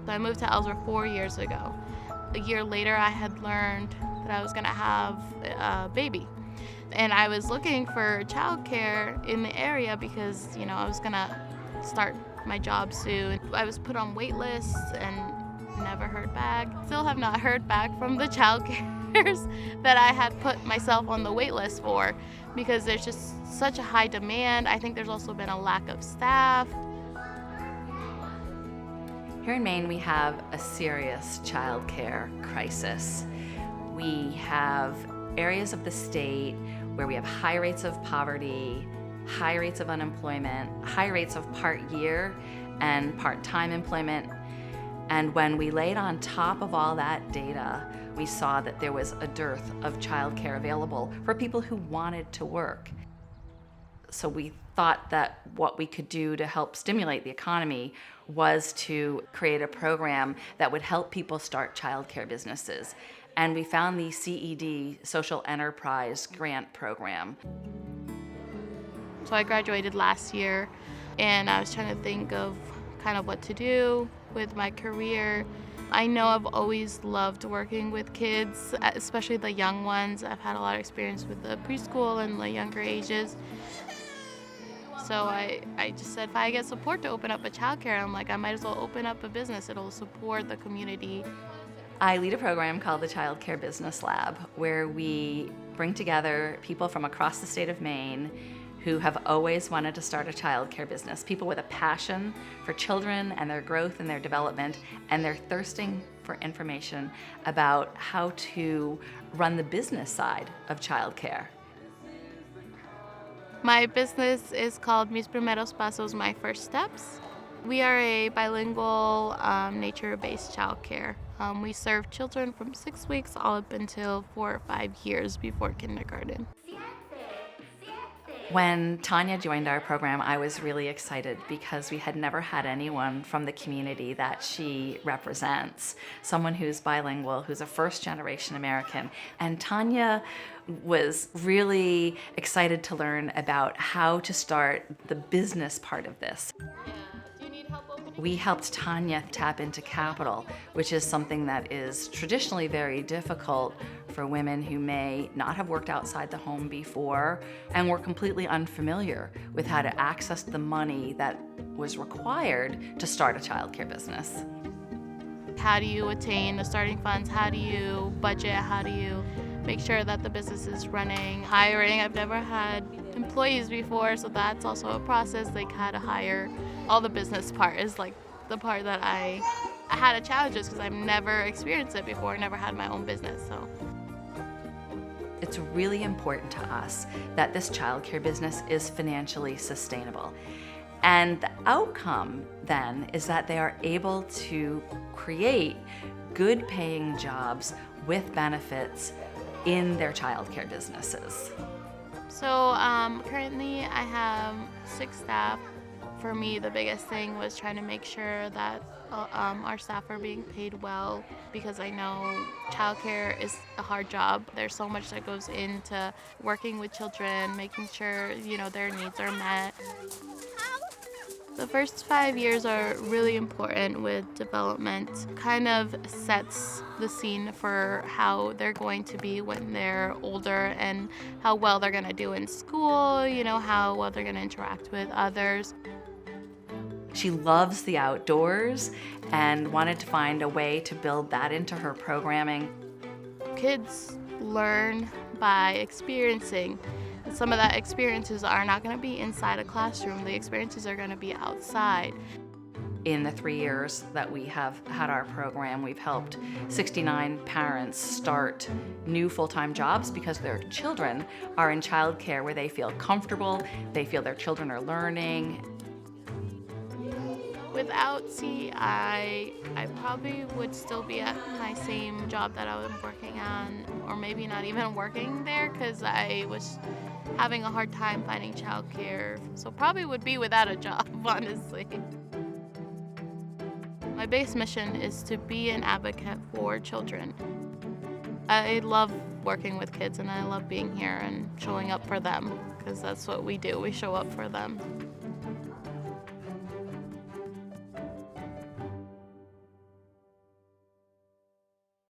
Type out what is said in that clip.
So I moved to Ellsworth 4 years ago. A year later, I had learned that I was going to have a baby. And I was looking for childcare in the area because, I was going to start my job soon. I was put on wait lists and never heard back. Still have not heard back from the childcares that I had put myself on the wait list for because there's just such a high demand. I think there's also been a lack of staff. Here in Maine, we have a serious childcare crisis. We have areas of the state where we have high rates of poverty, high rates of unemployment, high rates of part-year and part-time employment. And when we laid on top of all that data, we saw that there was a dearth of childcare available for people who wanted to work. So we thought that what we could do to help stimulate the economy was to create a program that would help people start childcare businesses. And we found the CED, Social Enterprise Grant Program. So I graduated last year, and I was trying to think of kind of what to do with my career. I know I've always loved working with kids, especially the young ones. I've had a lot of experience with the preschool and the younger ages. So I just said, if I get support to open up a childcare, I'm like, I might as well open up a business. It'll support the community. I lead a program called the Childcare Business Lab, where we bring together people from across the state of Maine who have always wanted to start a childcare business, people with a passion for children and their growth and their development, and they're thirsting for information about how to run the business side of childcare. My business is called Mis Primeros Pasos, My First Steps. We are a bilingual, nature-based childcare. We serve children from 6 weeks all up until 4 or 5 years before kindergarten. When Thania joined our program, I was really excited because we had never had anyone from the community that she represents, someone who's bilingual, who's a first-generation American. And Thania was really excited to learn about how to start the business part of this. We helped Thania tap into capital, which is something that is traditionally very difficult for women who may not have worked outside the home before and were completely unfamiliar with how to access the money that was required to start a childcare business. How do you attain the starting funds? How do you budget? How do you make sure that the business is running? Hiring, I've never had employees before, so that's also a process, like how to hire. All the business part is like the part that I had a challenge because I've never experienced it before, never had my own business. So it's really important to us that this childcare business is financially sustainable. And the outcome then is that they are able to create good paying jobs with benefits in their childcare businesses. So currently I have 6 staff. For me, the biggest thing was trying to make sure that our staff are being paid well, because I know childcare is a hard job. There's so much that goes into working with children, making sure, their needs are met. The first 5 years are really important with development. Kind of sets the scene for how they're going to be when they're older and how well they're going to do in school, how well they're going to interact with others. She loves the outdoors and wanted to find a way to build that into her programming. Kids learn by experiencing. Some of that experiences are not going to be inside a classroom. The experiences are going to be outside. In the 3 years that we have had our program, we've helped 69 parents start new full-time jobs because their children are in childcare where they feel comfortable, they feel their children are learning. Without CI, I probably would still be at my same job that I was working on, or maybe not even working there because I was having a hard time finding childcare. So probably would be without a job, honestly. My biggest mission is to be an advocate for children. I love working with kids and I love being here and showing up for them because that's what we do. We show up for them.